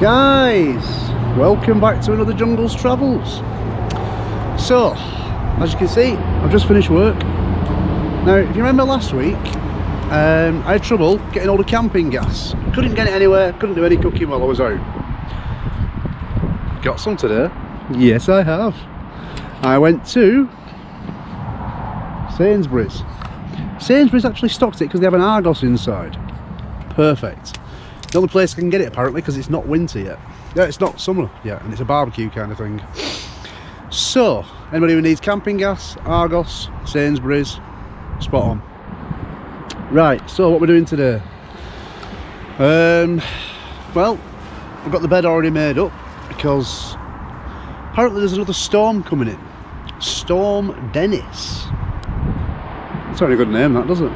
Guys, welcome back to another Jungles Travels. So, as you can see, I've just finished work. Now, if you remember last week, I had trouble getting all the camping gas. Couldn't get it anywhere, couldn't do any cooking while I was out. Got some today. Yes, I have. I went to Sainsbury's. Sainsbury's actually stocked it because they have an Argos inside. Perfect. The only place I can get it apparently because it's not winter yet. Yeah, it's not summer yet, and it's a barbecue kind of thing. So, anybody who needs camping gas, Argos, Sainsbury's, spot on. Right, so what we're doing today? Well, I've got the bed already made up because apparently there's another storm coming in. Storm Dennis. It's not a good name, that, does it?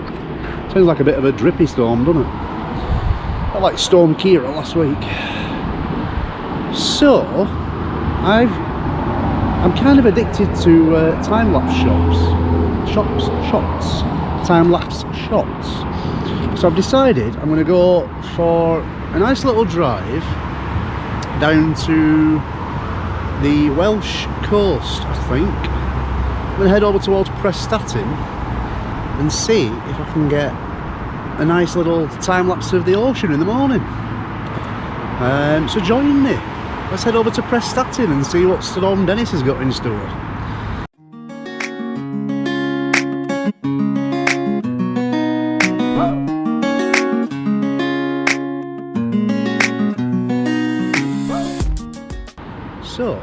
Sounds like a bit of a drippy storm, doesn't it? I like Storm Caira last week. So, I'm kind of addicted to time-lapse shots. Time-lapse shots. So I've decided I'm going to go for a nice little drive down to the Welsh coast, I think. I'm going to head over towards Prestatyn and see if I can get a nice little time-lapse of the ocean in the morning. So join me. Let's head over to Prestatyn and see what Storm Dennis has got in store. So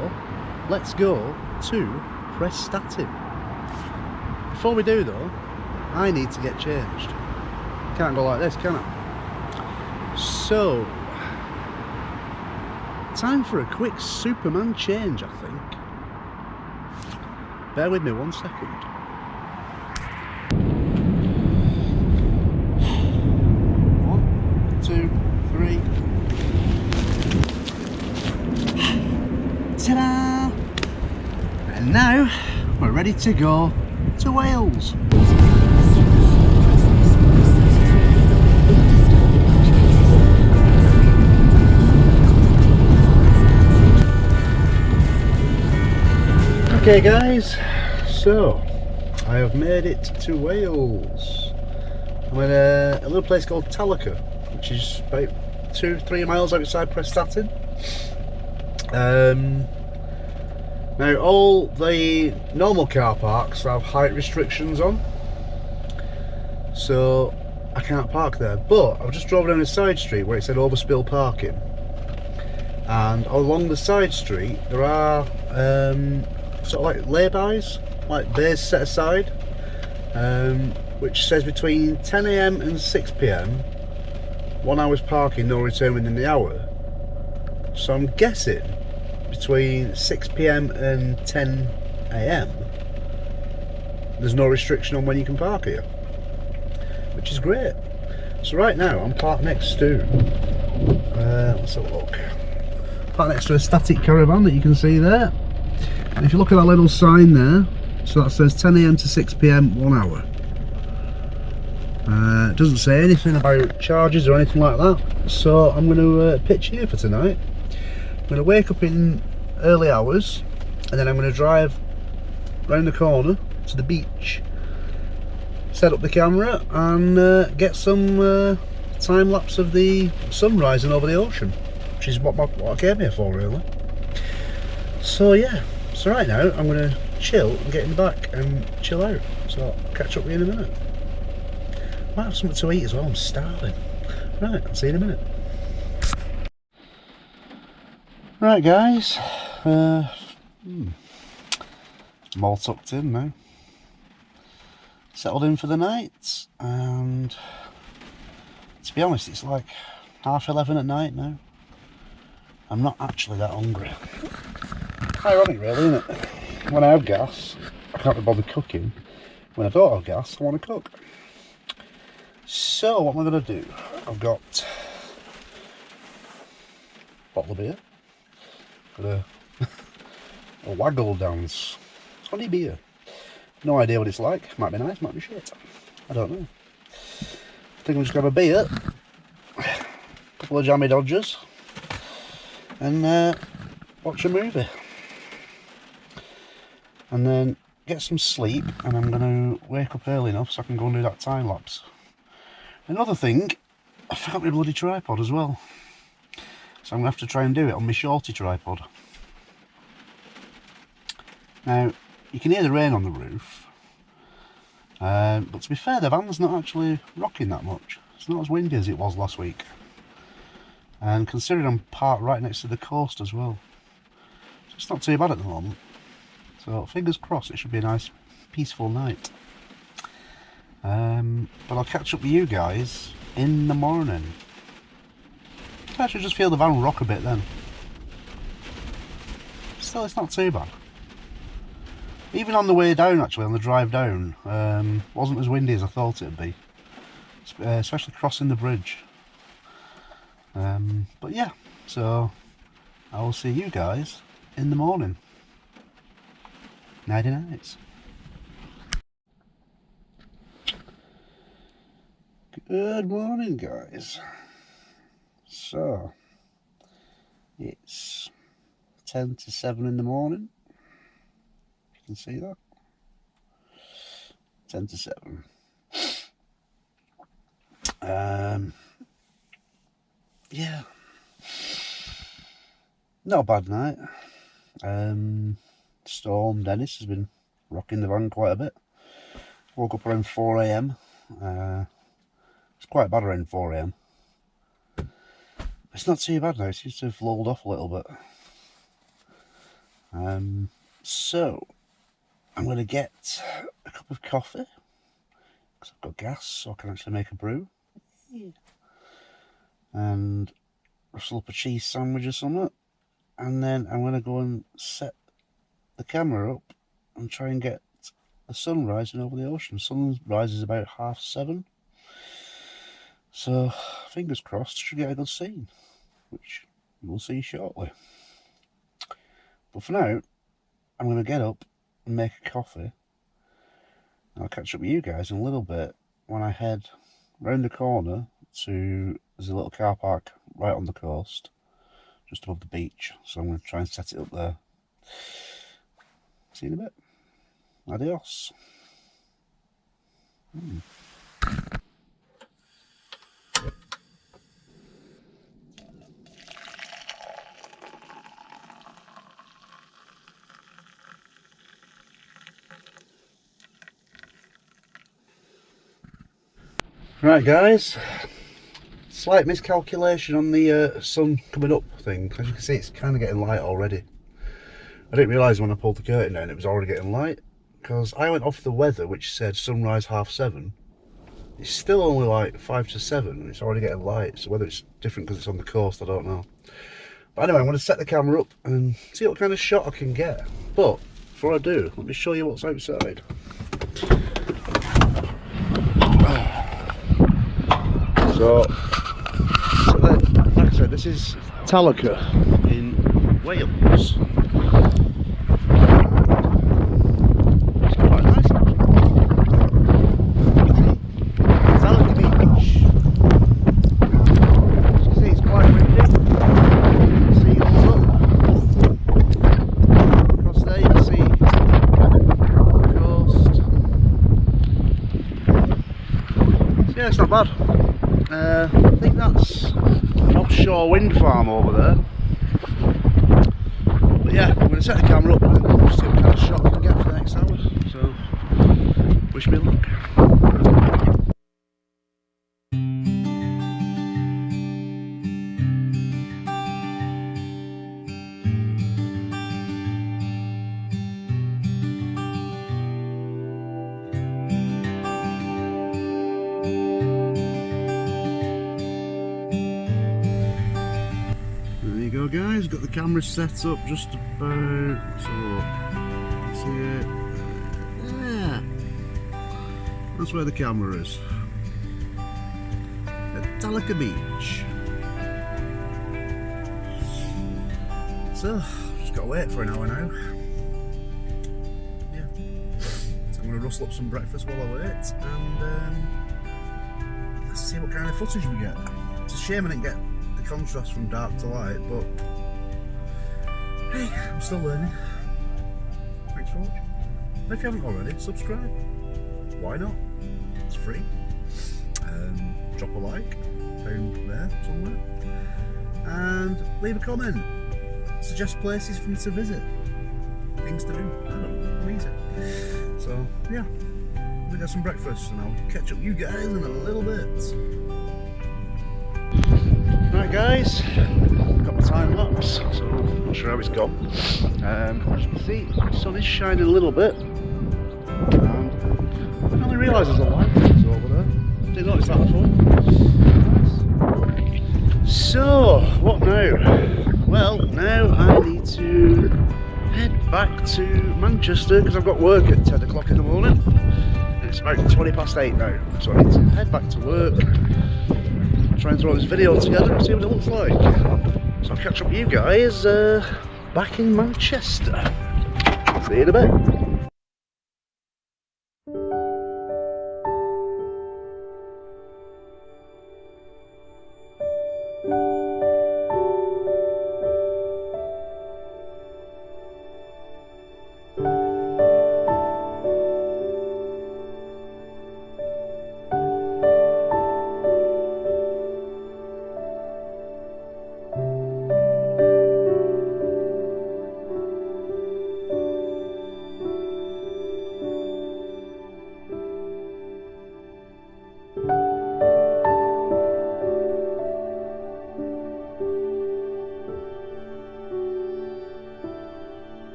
let's go to Prestatyn. Before we do though, I need to get changed. Can't go like this, can I? So, time for a quick Superman change, I think. Bear with me 1 second. One, two, three. Ta-da! And now we're ready to go to Wales. Okay guys, so I have made it to Wales. I'm in a little place called Talacre, which is about 2-3 miles outside Prestatyn. Now all the normal car parks have height restrictions on, so I can't park there, but I've just drove down a side street where it said overspill parking, and along the side street there are sort of like lay-bys, like bays set aside, which says between 10 AM and 6 PM, 1 hour's parking, no return within the hour. So I'm guessing between 6 PM and 10 AM there's no restriction on when you can park here, which is great. So right now I'm parked next to, let's have a look, parked next to a static caravan that you can see there. And if you look at that little sign there, so that says 10 AM to 6 PM, 1 hour. It doesn't say anything about charges or anything like that, so I'm going to pitch here for tonight. I'm going to wake up in early hours, and then I'm going to drive round the corner to the beach, set up the camera and get some time lapse of the sun rising over the ocean, which is what I came here for really. So yeah. So right now I'm going to chill and get in the back and chill out, so I'll catch up with you in a minute. Might have something to eat as well, I'm starving. Right, I'll see you in a minute. Right guys, I'm all tucked in now. Settled in for the night, and to be honest it's like 11:30 at night now. I'm not actually that hungry. Ironic really, isn't it? When I have gas, I can't be bothered cooking. When I don't have gas, I want to cook. So what am I going to do? I've got a bottle of beer, got a waggle dance, honey beer. No idea what it's like. Might be nice, might be shit. I don't know. I think I'm just going to have a beer, a couple of jammy dodgers, and watch a movie. And then get some sleep, and I'm going to wake up early enough so I can go and do that time lapse. Another thing, I forgot my bloody tripod as well. So I'm going to have to try and do it on my shorty tripod. Now, you can hear the rain on the roof. But to be fair, the van's not actually rocking that much. It's not as windy as it was last week. And considering I'm parked right next to the coast as well, so it's not too bad at the moment. So fingers crossed, it should be a nice peaceful night. But I'll catch up with you guys in the morning. I should just feel the van rock a bit then. Still, it's not too bad. Even on the way down, actually, on the drive down, wasn't as windy as I thought it would be. Especially crossing the bridge. But yeah, so I will see you guys in the morning. Nighty nights. Good morning, guys. So it's 10 to 7 in the morning. You can see that. 10 to 7. Yeah, not a bad night. Storm Dennis has been rocking the van quite a bit. Woke up around 4 AM. It's quite bad around 4 AM. It's not too bad now, it seems to have lulled off a little bit. So I'm going to get a cup of coffee because I've got gas, so I can actually make a brew. Yeah. And rustle up a cheese sandwich or something, and then I'm going to go and set the camera up and try and get the sun rising over the ocean. Sunrise is about 7:30, so fingers crossed should get a good scene, which you will see shortly. But for now, I'm going to get up and make a coffee, and I'll catch up with you guys in a little bit when I head round the corner to, there's a little car park right on the coast, just above the beach, so I'm going to try and set it up there. See you in a bit. Adios. Right, guys, slight miscalculation on the sun coming up thing. As you can see, it's kind of getting light already. I didn't realise when I pulled the curtain down it was already getting light, because I went off the weather which said sunrise 7:30. It's still only like 5 to 7 and it's already getting light, so whether it's different because it's on the coast, I don't know. But anyway, I'm going to set the camera up and see what kind of shot I can get. But before I do, let me show you what's outside. So like I said, this is Talacre in Wales. It's quite nice actually. Talacre Beach. As you can see, it's quite windy. You can see the sun. Across there you can see the coast. So yeah, it's not bad. I think that's an offshore wind farm over there. But yeah, I'm going to set the camera up and see what kind of shot I can get for the next hour. So, wish me luck. Guys, got the camera set up just about, so see it, yeah, that's where the camera is, at Talacre Beach. So, just gotta wait for an hour now. Yeah, so I'm gonna rustle up some breakfast while I wait, and let's see what kind of footage we get. It's a shame I didn't get the contrast from dark to light, but Hey, I'm still learning. Thanks for watching. And if you haven't already, subscribe. Why not? It's free. Drop a like down there somewhere. And leave a comment. Suggest places for me to visit. Things to do. I don't know. I'm easy. So, yeah. We got some breakfast and I'll catch up with you guys in a little bit. Right guys, got the time lapse, so I'm not sure how it's gone. As you can see, the sun is shining a little bit. And I only realised there's a light over there. Didn't notice that at all. Nice. So, what now? Well, now I need to head back to Manchester because I've got work at 10 o'clock in the morning. It's about 20 past 8 now, so I need to head back to work, try and throw this video together and see what it looks like. So I'll catch up with you guys back in Manchester. See you in a bit.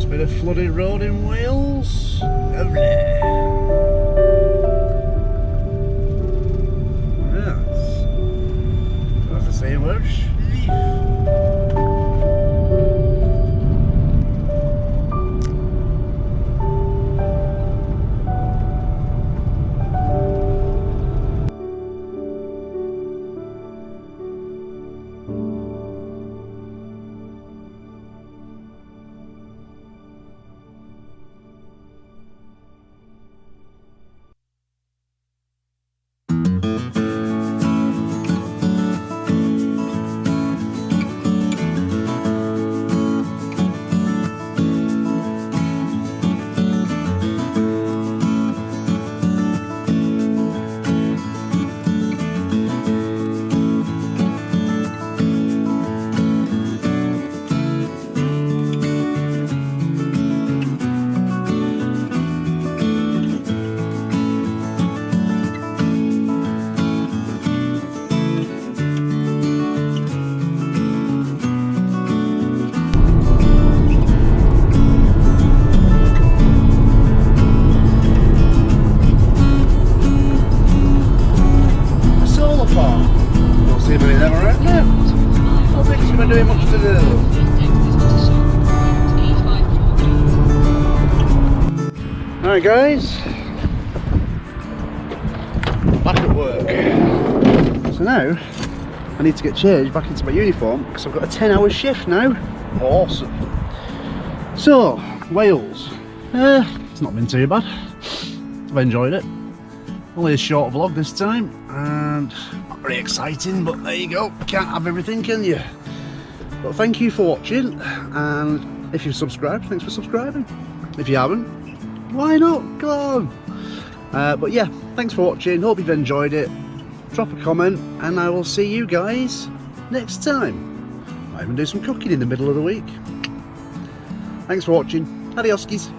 Bit of flooded road in Wales. Lovely. Yes. That's the same word. Doing much to do. Alright guys, back at work. So now I need to get changed back into my uniform because I've got a 10-hour shift now. Awesome. So, Wales. It's not been too bad. I've enjoyed it. Only a short vlog this time and not very exciting, but there you go. Can't have everything, can you? But thank you for watching, and if you've subscribed, thanks for subscribing. If you haven't, why not? Come on. But yeah, thanks for watching. Hope you've enjoyed it. Drop a comment, and I will see you guys next time. I might even do some cooking in the middle of the week. Thanks for watching. Adios, skis.